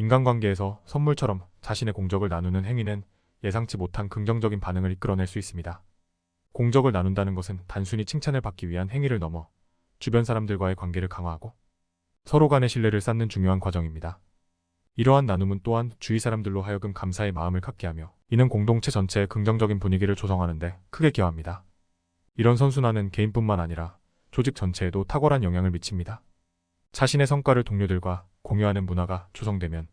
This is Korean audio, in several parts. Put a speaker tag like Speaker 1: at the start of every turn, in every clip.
Speaker 1: 인간관계에서 선물처럼 자신의 공적을 나누는 행위는 예상치 못한 긍정적인 반응을 이끌어낼 수 있습니다. 공적을 나눈다는 것은 단순히 칭찬을 받기 위한 행위를 넘어 주변 사람들과의 관계를 강화하고 서로 간의 신뢰를 쌓는 중요한 과정입니다. 이러한 나눔은 또한 주위 사람들로 하여금 감사의 마음을 갖게 하며 이는 공동체 전체의 긍정적인 분위기를 조성하는 데 크게 기여합니다. 이런 선순환은 개인뿐만 아니라 조직 전체에도 탁월한 영향을 미칩니다. 자신의 성과를 동료들과 공유하는 문화가 조성되면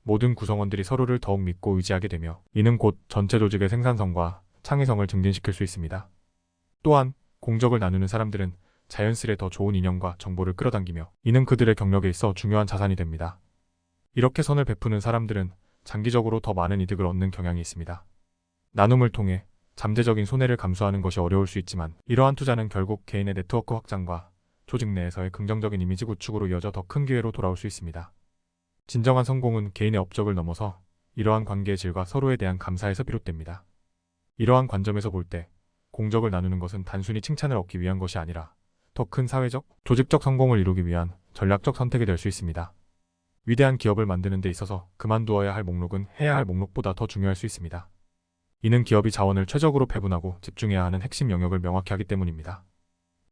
Speaker 1: 모든 구성원들이 서로를 더욱 믿고 의지하게 되며 이는 곧 전체 조직의 생산성과 창의성을 증진시킬 수 있습니다. 또한 공적을 나누는 사람들은 자연스레 더 좋은 인연과 정보를 끌어당기며 이는 그들의 경력에 있어 중요한 자산이 됩니다. 이렇게 선을 베푸는 사람들은 장기적으로 더 많은 이득을 얻는 경향이 있습니다. 나눔을 통해 잠재적인 손해를 감수하는 것이 어려울 수 있지만 이러한 투자는 결국 개인의 네트워크 확장과 조직 내에서의 긍정적인 이미지 구축으로 이어져 더 큰 기회로 돌아올 수 있습니다. 진정한 성공은 개인의 업적을 넘어서 이러한 관계의 질과 서로에 대한 감사에서 비롯됩니다. 이러한 관점에서 볼 때 공적을 나누는 것은 단순히 칭찬을 얻기 위한 것이 아니라 더 큰 사회적, 조직적 성공을 이루기 위한 전략적 선택이 될 수 있습니다. 위대한 기업을 만드는 데 있어서 그만두어야 할 목록은 해야 할 목록보다 더 중요할 수 있습니다. 이는 기업이 자원을 최적으로 배분하고 집중해야 하는 핵심 영역을 명확히 하기 때문입니다.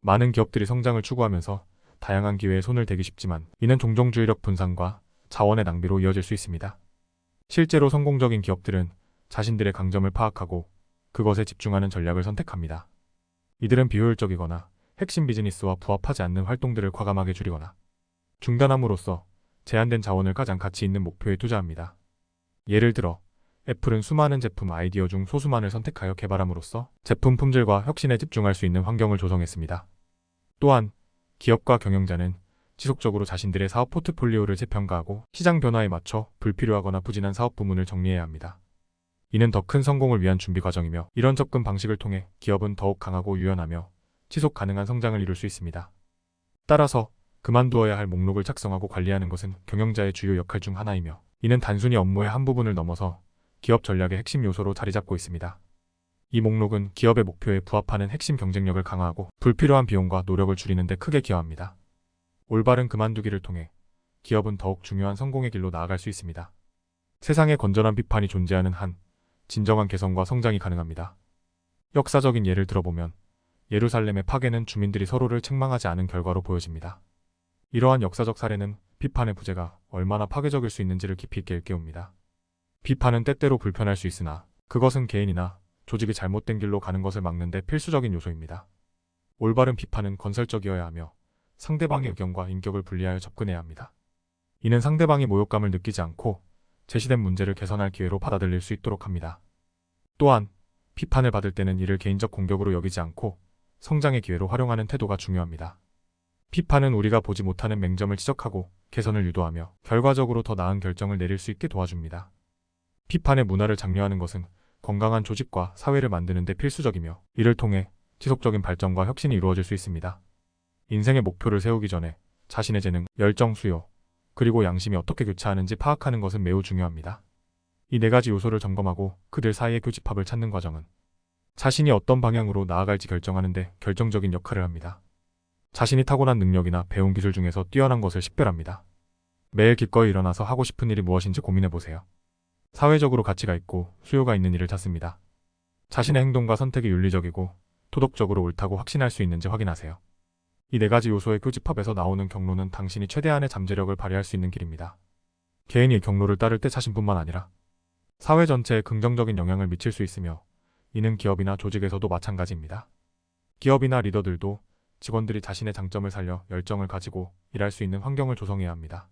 Speaker 1: 많은 기업들이 성장을 추구하면서 다양한 기회에 손을 대기 쉽지만 이는 종종 주의력 분산과 자원의 낭비로 이어질 수 있습니다. 실제로 성공적인 기업들은 자신들의 강점을 파악하고 그것에 집중하는 전략을 선택합니다. 이들은 비효율적이거나 핵심 비즈니스와 부합하지 않는 활동들을 과감하게 줄이거나 중단함으로써 제한된 자원을 가장 가치 있는 목표에 투자합니다. 예를 들어 애플은 수많은 제품 아이디어 중 소수만을 선택하여 개발함으로써 제품 품질과 혁신에 집중할 수 있는 환경을 조성했습니다. 또한 기업과 경영자는 지속적으로 자신들의 사업 포트폴리오를 재평가하고 시장 변화에 맞춰 불필요하거나 부진한 사업 부문을 정리해야 합니다. 이는 더 큰 성공을 위한 준비 과정이며 이런 접근 방식을 통해 기업은 더욱 강하고 유연하며 지속 가능한 성장을 이룰 수 있습니다. 따라서 그만두어야 할 목록을 작성하고 관리하는 것은 경영자의 주요 역할 중 하나이며 이는 단순히 업무의 한 부분을 넘어서 기업 전략의 핵심 요소로 자리 잡고 있습니다. 이 목록은 기업의 목표에 부합하는 핵심 경쟁력을 강화하고 불필요한 비용과 노력을 줄이는 데 크게 기여합니다. 올바른 그만두기를 통해 기업은 더욱 중요한 성공의 길로 나아갈 수 있습니다. 세상에 건전한 비판이 존재하는 한 진정한 개선과 성장이 가능합니다. 역사적인 예를 들어보면 예루살렘의 파괴는 주민들이 서로를 책망하지 않은 결과로 보여집니다. 이러한 역사적 사례는 비판의 부재가 얼마나 파괴적일 수 있는지를 깊이 있게 일깨웁니다. 비판은 때때로 불편할 수 있으나 그것은 개인이나 조직이 잘못된 길로 가는 것을 막는 데 필수적인 요소입니다. 올바른 비판은 건설적이어야 하며 상대방의 의견과 인격을 분리하여 접근해야 합니다. 이는 상대방이 모욕감을 느끼지 않고 제시된 문제를 개선할 기회로 받아들일 수 있도록 합니다. 또한 비판을 받을 때는 이를 개인적 공격으로 여기지 않고 성장의 기회로 활용하는 태도가 중요합니다. 비판은 우리가 보지 못하는 맹점을 지적하고 개선을 유도하며 결과적으로 더 나은 결정을 내릴 수 있게 도와줍니다. 비판의 문화를 장려하는 것은 건강한 조직과 사회를 만드는 데 필수적이며 이를 통해 지속적인 발전과 혁신이 이루어질 수 있습니다. 인생의 목표를 세우기 전에 자신의 재능, 열정, 수요, 그리고 양심이 어떻게 교차하는지 파악하는 것은 매우 중요합니다. 이 네 가지 요소를 점검하고 그들 사이의 교집합을 찾는 과정은 자신이 어떤 방향으로 나아갈지 결정하는 데 결정적인 역할을 합니다. 자신이 타고난 능력이나 배운 기술 중에서 뛰어난 것을 식별합니다. 매일 기꺼이 일어나서 하고 싶은 일이 무엇인지 고민해보세요. 사회적으로 가치가 있고 수요가 있는 일을 찾습니다. 자신의 행동과 선택이 윤리적이고 도덕적으로 옳다고 확신할 수 있는지 확인하세요. 이 네 가지 요소의 교집합에서 나오는 경로는 당신이 최대한의 잠재력을 발휘할 수 있는 길입니다. 개인이 경로를 따를 때 자신뿐만 아니라 사회 전체에 긍정적인 영향을 미칠 수 있으며 이는 기업이나 조직에서도 마찬가지입니다. 기업이나 리더들도 직원들이 자신의 장점을 살려 열정을 가지고 일할 수 있는 환경을 조성해야 합니다.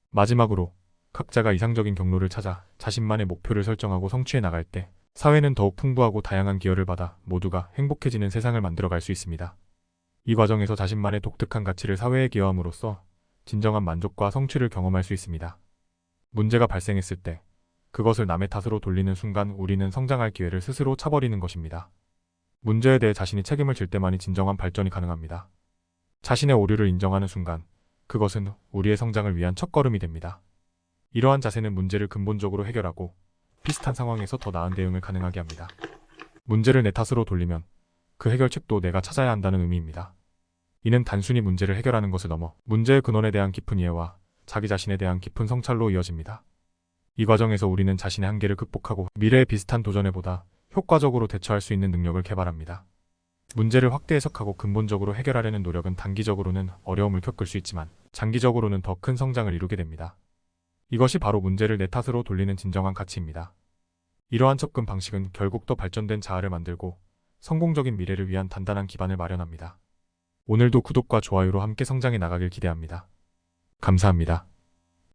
Speaker 1: 마지막으로 각자가 이상적인 경로를 찾아 자신만의 목표를 설정하고 성취해 나갈 때 사회는 더욱 풍부하고 다양한 기여를 받아 모두가 행복해지는 세상을 만들어갈 수 있습니다. 이 과정에서 자신만의 독특한 가치를 사회에 기여함으로써 진정한 만족과 성취를 경험할 수 있습니다. 문제가 발생했을 때 그것을 남의 탓으로 돌리는 순간 우리는 성장할 기회를 스스로 차버리는 것입니다. 문제에 대해 자신이 책임을 질 때만이 진정한 발전이 가능합니다. 자신의 오류를 인정하는 순간 그것은 우리의 성장을 위한 첫걸음이 됩니다. 이러한 자세는 문제를 근본적으로 해결하고 비슷한 상황에서 더 나은 대응을 가능하게 합니다. 문제를 내 탓으로 돌리면 그 해결책도 내가 찾아야 한다는 의미입니다. 이는 단순히 문제를 해결하는 것을 넘어 문제의 근원에 대한 깊은 이해와 자기 자신에 대한 깊은 성찰로 이어집니다. 이 과정에서 우리는 자신의 한계를 극복하고 미래에 비슷한 도전에 보다 효과적으로 대처할 수 있는 능력을 개발합니다. 문제를 확대 해석하고 근본적으로 해결하려는 노력은 단기적으로는 어려움을 겪을 수 있지만 장기적으로는 더 큰 성장을 이루게 됩니다. 이것이 바로 문제를 내 탓으로 돌리는 진정한 가치입니다. 이러한 접근 방식은 결국 더 발전된 자아를 만들고 성공적인 미래를 위한 단단한 기반을 마련합니다. 오늘도 구독과 좋아요로 함께 성장해 나가길 기대합니다. 감사합니다.